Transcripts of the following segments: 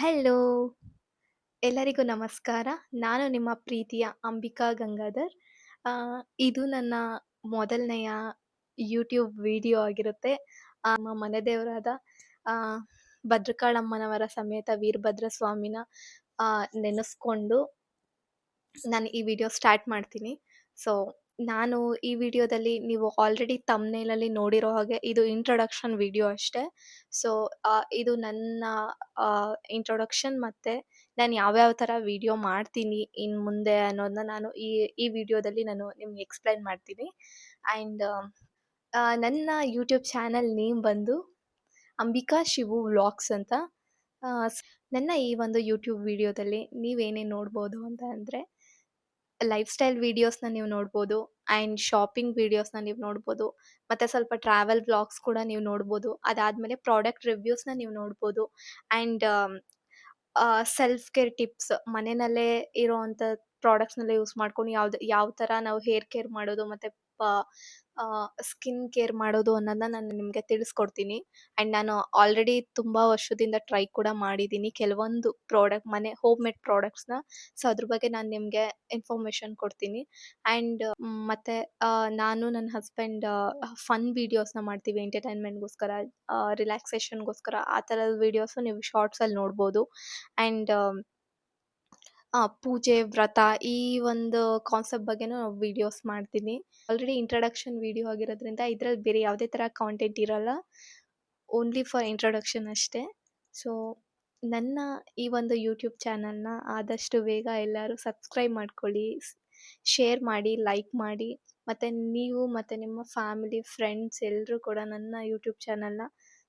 Hello! ಎಲ್ಲರಿಗೂ ನಮಸ್ಕಾರ. ನಾನು ನಿಮ್ಮ ಪ್ರೀತಿಯ ಅಂಬಿಕಾ ಗಂಗಾಧರ್. ಆ, ಇದು ನನ್ನ ಮೊದಲನೆಯ ಯೂಟ್ಯೂಬ್ ವಿಡಿಯೋ ಆಗಿರುತ್ತೆ. ನಮ್ಮ ಮನೆ ದೇವರಾದ ಆ, ಭದ್ರಕಾಳಮ್ಮನವರ ಸಮೇತ ವೀರಭದ್ರ ಸ್ವಾಮಿನ ನೆನೆಸ್ಕೊಂಡು ನಾನು ಈ ವಿಡಿಯೋ ಸ್ಟಾರ್ಟ್ ಮಾಡ್ತೀನಿ. ಸೊ, ನಾನು ಈ ವಿಡಿಯೋದಲ್ಲಿ ನೀವು ಆಲ್ರೆಡಿ ಥಂಬ್ನೇಲಲ್ಲಿ ನೋಡಿರೋ ಹಾಗೆ ಇದು ಇಂಟ್ರೊಡಕ್ಷನ್ ವಿಡಿಯೋ ಅಷ್ಟೇ. ಸೊ, ಇದು ನನ್ನ ಇಂಟ್ರೊಡಕ್ಷನ್ ಮತ್ತೆ ನಾನು ಯಾವ್ಯಾವ ಥರ ವಿಡಿಯೋ ಮಾಡ್ತೀನಿ ಇನ್ನು ಮುಂದೆ ಅನ್ನೋದನ್ನ ನಾನು ಈ ವಿಡಿಯೋದಲ್ಲಿ ನಾನು ನಿಮ್ಗೆ ಎಕ್ಸ್‌ಪ್ಲೈನ್ ಮಾಡ್ತೀನಿ. ಆ್ಯಂಡ್ ನನ್ನ ಯೂಟ್ಯೂಬ್ ಚಾನಲ್ ನೇಮ್ ಬಂದು ಅಂಬಿಕಾ ಶಿವು ವ್ಲಾಗ್ಸ್ ಅಂತ. ಆ, ಸ್ ನನ್ನ ಈ ಒಂದು ಯೂಟ್ಯೂಬ್ ವಿಡಿಯೋದಲ್ಲಿ ನೀವೇನೇನು ನೋಡ್ಬೋದು ಅಂತ ಅಂದರೆ ಲೈಫ್ ಸ್ಟೈಲ್ ವಿಡಿಯೋಸ್‌ನ ನೀವು ನೋಡ್ಬೋದು ಆ್ಯಂಡ್ ಶಾಪಿಂಗ್ ವಿಡಿಯೋಸ್‌ನ ನೀವು ನೋಡ್ಬೋದು. ಮತ್ತೆ ಸ್ವಲ್ಪ ಟ್ರಾವೆಲ್ ವ್ಲಾಗ್ಸ್ ಕೂಡ ನೀವು ನೋಡ್ಬೋದು. ಅದಾದ್ಮೇಲೆ ಪ್ರಾಡಕ್ಟ್ ರಿವ್ಯೂಸ್‌ನ ನೀವು ನೋಡ್ಬೋದು. ಆ್ಯಂಡ್ ಸೆಲ್ಫ್ ಕೇರ್ ಟಿಪ್ಸ್ ಮನೆನಲ್ಲೇ ಇರೋವಂಥ ಪ್ರಾಡಕ್ಟ್ಸ್‌ನೆಲ್ಲ ಯೂಸ್ ಮಾಡ್ಕೊಂಡು ಯಾವ ಥರ ನಾವು ಹೇರ್ ಕೇರ್ ಮಾಡೋದು ಮತ್ತೆ ಪ ಸ್ಕಿನ್ ಕೇರ್ ಮಾಡೋದು ಅನ್ನೋದನ್ನ ನಾನು ನಿಮಗೆ ತಿಳಿಸ್ಕೊಡ್ತೀನಿ. ಆ್ಯಂಡ್ ನಾನು ಆಲ್ರೆಡಿ ತುಂಬ ವರ್ಷದಿಂದ ಟ್ರೈ ಕೂಡ ಮಾಡಿದ್ದೀನಿ ಕೆಲವೊಂದು ಹೋಮ್ ಮೇಡ್ ಪ್ರಾಡಕ್ಟ್ಸ್‌ನ. ಸೊ, ಅದ್ರ ಬಗ್ಗೆ ನಾನು ನಿಮಗೆ ಇನ್ಫಾರ್ಮೇಷನ್ ಕೊಡ್ತೀನಿ. ಆ್ಯಂಡ್ ಮತ್ತೆ ನಾನು ನನ್ನ ಹಸ್ಬೆಂಡ್ ಫನ್ ವಿಡಿಯೋಸ್‌ನ ಮಾಡ್ತೀವಿ ಎಂಟರ್‌ಟೈನ್‌ಮೆಂಟ್‌ಗೋಸ್ಕರ, ರಿಲ್ಯಾಕ್ಸೇಷನ್‌ಗೋಸ್ಕರ ಆ ಥರದ ವಿಡಿಯೋಸು ನೀವು ಶಾರ್ಟ್ಸಲ್ಲಿ ನೋಡ್ಬೋದು. ಆ್ಯಂಡ್ ಪೂಜೆ, ವ್ರತ ಈ ಒಂದು ಕಾನ್ಸೆಪ್ಟ್ ಬಗ್ಗೆನೂ ವಿಡಿಯೋಸ್ ಮಾಡ್ತೀನಿ. ಆಲ್ರೆಡಿ ಇಂಟ್ರಡಕ್ಷನ್ ವಿಡಿಯೋ ಆಗಿರೋದ್ರಿಂದ ಇದ್ರಲ್ಲಿ ಬೇರೆ ಯಾವುದೇ ಥರ ಕಾಂಟೆಂಟ್ ಇರಲ್ಲ. ಓನ್ಲಿ ಫಾರ್ ಇಂಟ್ರೊಡಕ್ಷನ್ ಅಷ್ಟೇ. ಸೊ, ನನ್ನ ಈ ಒಂದು ಯೂಟ್ಯೂಬ್ ಚಾನಲ್‌ನ ಆದಷ್ಟು ಬೇಗ ಎಲ್ಲರೂ ಸಬ್ಸ್ಕ್ರೈಬ್ ಮಾಡ್ಕೊಳ್ಳಿ, ಶೇರ್ ಮಾಡಿ, ಲೈಕ್ ಮಾಡಿ. ಮತ್ತೆ ನೀವು ಮತ್ತೆ ನಿಮ್ಮ ಫ್ಯಾಮಿಲಿ, ಫ್ರೆಂಡ್ಸ್ ಎಲ್ಲರೂ ಕೂಡ ನನ್ನ ಯೂಟ್ಯೂಬ್ ಚಾನಲ್‌ನ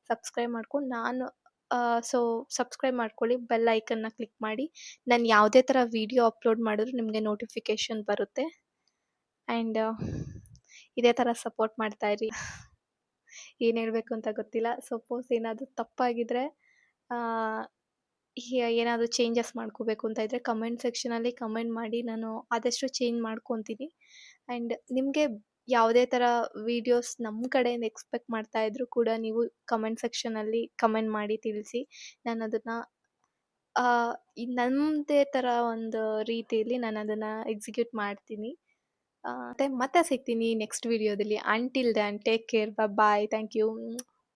ಸಬ್ಸ್ಕ್ರೈಬ್ ಮಾಡ್ಕೊಂಡು ಸಬ್ಸ್ಕ್ರೈಬ್ ಮಾಡ್ಕೊಳ್ಳಿ. ಬೆಲ್ ಐಕನ್ನ ಕ್ಲಿಕ್ ಮಾಡಿ. ನಾನು ಯಾವುದೇ ಥರ ವಿಡಿಯೋ ಅಪ್ಲೋಡ್ ಮಾಡಿದ್ರು ನಿಮಗೆ ನೋಟಿಫಿಕೇಷನ್ ಬರುತ್ತೆ. ಆ್ಯಂಡ್ ಇದೇ ಥರ ಸಪೋರ್ಟ್ ಮಾಡ್ತಾ ಇರಿ. ಏನು ಹೇಳಬೇಕು ಅಂತ ಗೊತ್ತಿಲ್ಲ. ಸಪೋಸ್ ಏನಾದರೂ ತಪ್ಪಾಗಿದ್ರೆ ಏನಾದರೂ ಚೇಂಜಸ್ ಮಾಡ್ಕೋಬೇಕು ಅಂತ ಇದ್ದರೆ ಕಮೆಂಟ್ ಸೆಕ್ಷನಲ್ಲಿ ಕಮೆಂಟ್ ಮಾಡಿ. ನಾನು ಆದಷ್ಟು ಚೇಂಜ್ ಮಾಡ್ಕೊತೀನಿ. ಆ್ಯಂಡ್ ನಿಮಗೆ ಯಾವುದೇ ಥರ ವಿಡಿಯೋಸ್ ನಮ್ಮ ಕಡೆಯಿಂದ ಎಕ್ಸ್ಪೆಕ್ಟ್ ಮಾಡ್ತಾ ಇದ್ರೂ ಕೂಡ ನೀವು ಕಮೆಂಟ್ ಸೆಕ್ಷನಲ್ಲಿ ಕಮೆಂಟ್ ಮಾಡಿ ತಿಳಿಸಿ. ನಾನು ಅದನ್ನು ನನ್ನದೇ ಥರ ಒಂದು ರೀತಿಯಲ್ಲಿ ನಾನು ಅದನ್ನು ಎಕ್ಸಿಕ್ಯೂಟ್ ಮಾಡ್ತೀನಿ. ಮತ್ತೆ ಸಿಗ್ತೀನಿ ನೆಕ್ಸ್ಟ್ ವಿಡಿಯೋದಲ್ಲಿ. Until then take care. Bye. Thank you.